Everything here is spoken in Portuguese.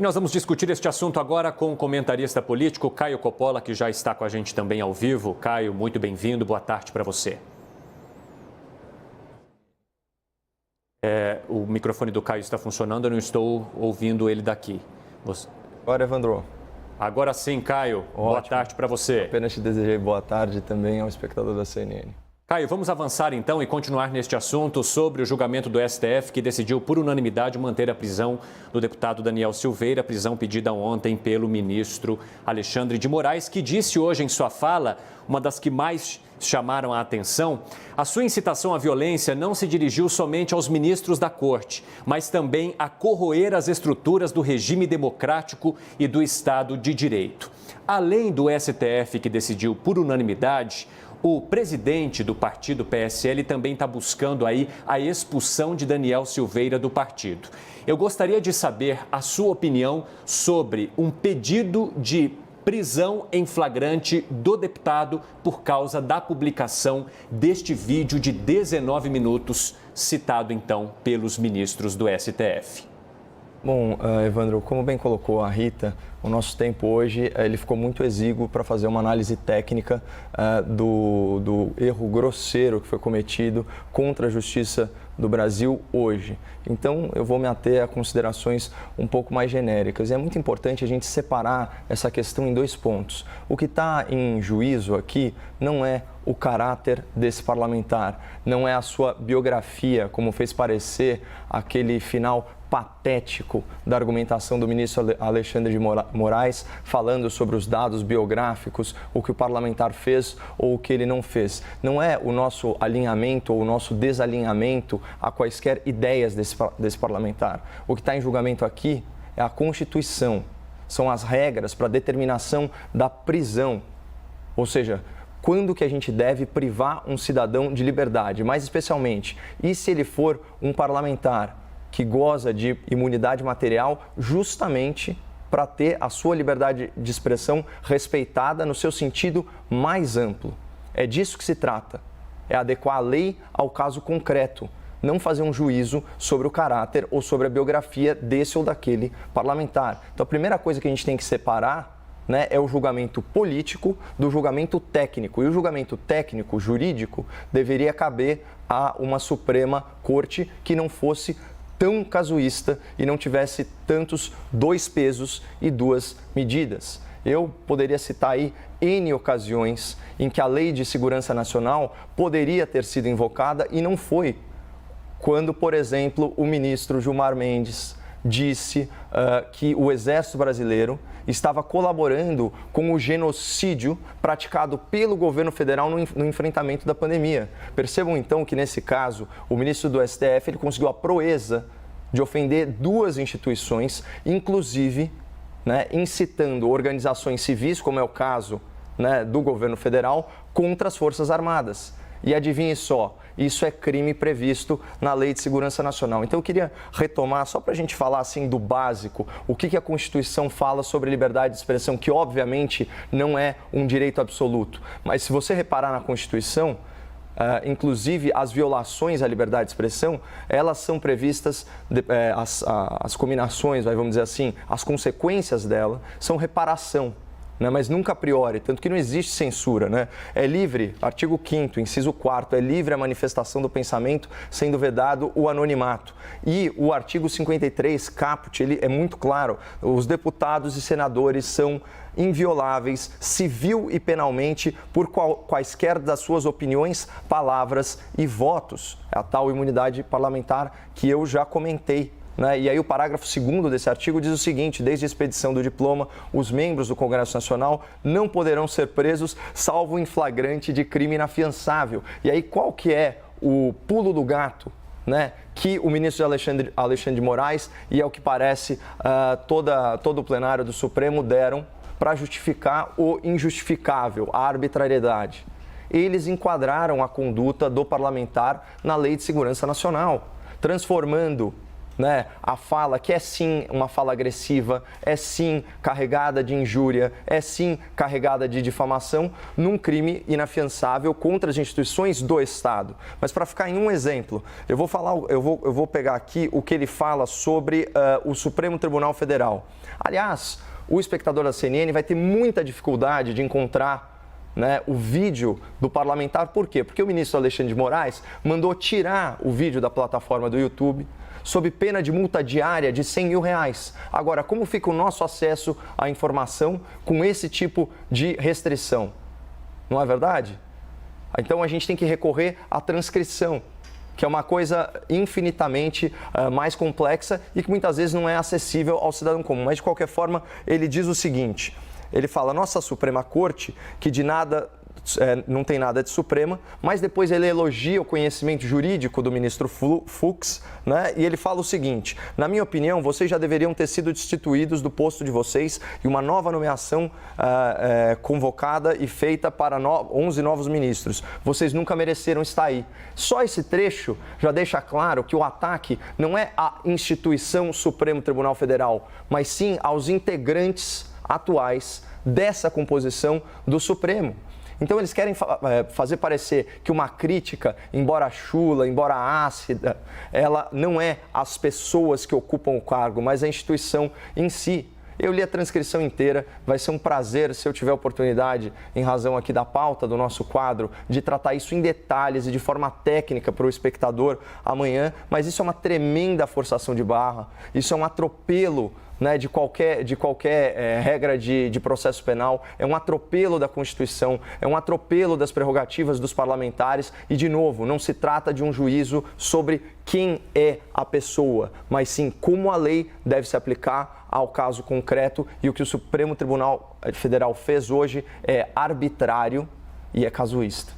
E nós vamos discutir este assunto agora com o comentarista político Caio Coppola, que já está com a gente também ao vivo. Caio, muito bem-vindo, boa tarde para você. O microfone do Caio está funcionando, eu não estou ouvindo ele daqui. Agora, Evandro. Agora sim, Caio, Ótimo. Boa tarde para você. Apenas te desejei boa tarde também ao espectador da CNN. Caio, vamos avançar então e continuar neste assunto sobre o julgamento do STF que decidiu por unanimidade manter a prisão do deputado Daniel Silveira, prisão pedida ontem pelo ministro Alexandre de Moraes, que disse hoje em sua fala, uma das que mais chamaram a atenção, a sua incitação à violência não se dirigiu somente aos ministros da corte, mas também a corroer as estruturas do regime democrático e do Estado de Direito. Além do STF que decidiu por unanimidade, o presidente do partido PSL também está buscando aí a expulsão de Daniel Silveira do partido. Eu gostaria de saber a sua opinião sobre um pedido de prisão em flagrante do deputado por causa da publicação deste vídeo de 19 minutos, citado então pelos ministros do STF. Bom, Evandro, como bem colocou a Rita, o nosso tempo hoje ele ficou muito exíguo para fazer uma análise técnica do erro grosseiro que foi cometido contra a Justiça do Brasil hoje. Então, eu vou me ater a considerações um pouco mais genéricas. E é muito importante a gente separar essa questão em dois pontos. O que está em juízo aqui não é o caráter desse parlamentar, não é a sua biografia, como fez parecer aquele final patético da argumentação do ministro Alexandre de Moraes, falando sobre os dados biográficos, o que o parlamentar fez ou o que ele não fez. Não é o nosso alinhamento ou o nosso desalinhamento a quaisquer ideias desse parlamentar. O que está em julgamento aqui é a Constituição, são as regras para a determinação da prisão, ou seja, quando que a gente deve privar um cidadão de liberdade, mais especialmente, e se ele for um parlamentar que goza de imunidade material justamente para ter a sua liberdade de expressão respeitada no seu sentido mais amplo. É disso que se trata, é adequar a lei ao caso concreto, não fazer um juízo sobre o caráter ou sobre a biografia desse ou daquele parlamentar. Então, a primeira coisa que a gente tem que separar, né, é o julgamento político do julgamento técnico. E o julgamento técnico, jurídico, deveria caber a uma Suprema Corte que não fosse tão casuísta e não tivesse tantos dois pesos e duas medidas. Eu poderia citar aí N ocasiões em que a Lei de Segurança Nacional poderia ter sido invocada e não foi. Quando, por exemplo, o ministro Gilmar Mendes disse que o Exército Brasileiro estava colaborando com o genocídio praticado pelo governo federal no enfrentamento da pandemia. Percebam então que nesse caso o ministro do STF ele conseguiu a proeza de ofender duas instituições, inclusive, né, incitando organizações civis, como é o caso, né, do governo federal, contra as Forças Armadas. E adivinhe só, isso é crime previsto na Lei de Segurança Nacional. Então eu queria retomar, só para a gente falar assim do básico, o que a Constituição fala sobre liberdade de expressão, que obviamente não é um direito absoluto. Mas se você reparar na Constituição, inclusive as violações à liberdade de expressão, elas são previstas, as combinações, vamos dizer assim, as consequências dela são reparação. Mas nunca a priori, tanto que não existe censura, né? É livre, artigo 5º, inciso 4º, é livre a manifestação do pensamento, sendo vedado o anonimato. E o artigo 53, caput, ele é muito claro, os deputados e senadores são invioláveis, civil e penalmente, por quaisquer das suas opiniões, palavras e votos. É a tal imunidade parlamentar que eu já comentei. E aí o parágrafo 2º desse artigo diz o seguinte: desde a expedição do diploma, os membros do Congresso Nacional não poderão ser presos, salvo em flagrante de crime inafiançável. E aí qual que é o pulo do gato, né, que o ministro Alexandre de Moraes e, ao que parece, todo o plenário do Supremo deram para justificar o injustificável, a arbitrariedade? Eles enquadraram a conduta do parlamentar na Lei de Segurança Nacional, transformando né, a fala que é sim uma fala agressiva, é sim carregada de injúria, é sim carregada de difamação, num crime inafiançável contra as instituições do Estado. Mas para ficar em um exemplo, eu vou pegar aqui o que ele fala sobre o Supremo Tribunal Federal. Aliás, o espectador da CNN vai ter muita dificuldade de encontrar, né, o vídeo do parlamentar. Por quê? Porque o ministro Alexandre de Moraes mandou tirar o vídeo da plataforma do YouTube sob pena de multa diária de R$100 mil. Agora, como fica o nosso acesso à informação com esse tipo de restrição? Não é verdade? Então a gente tem que recorrer à transcrição, que é uma coisa infinitamente mais complexa e que muitas vezes não é acessível ao cidadão comum. Mas, de qualquer forma, ele diz o seguinte, ele fala, nossa Suprema Corte, que de nada, não tem nada de Suprema, mas depois ele elogia o conhecimento jurídico do ministro Fux, né? E ele fala o seguinte, na minha opinião, vocês já deveriam ter sido destituídos do posto de vocês e uma nova nomeação convocada e feita para 11 novos ministros. Vocês nunca mereceram estar aí. Só esse trecho já deixa claro que o ataque não é à instituição Supremo Tribunal Federal, mas sim aos integrantes atuais dessa composição do Supremo. Então eles querem fazer parecer que uma crítica, embora chula, embora ácida, ela não é as pessoas que ocupam o cargo, mas a instituição em si. Eu li a transcrição inteira, vai ser um prazer, se eu tiver oportunidade, em razão aqui da pauta do nosso quadro, de tratar isso em detalhes e de forma técnica para o espectador amanhã, mas isso é uma tremenda forçação de barra, isso é um atropelo, né, de qualquer regra de processo penal, é um atropelo da Constituição, é um atropelo das prerrogativas dos parlamentares e, de novo, não se trata de um juízo sobre quem é a pessoa, mas sim como a lei deve se aplicar ao caso concreto, e o que o Supremo Tribunal Federal fez hoje é arbitrário e é casuísta.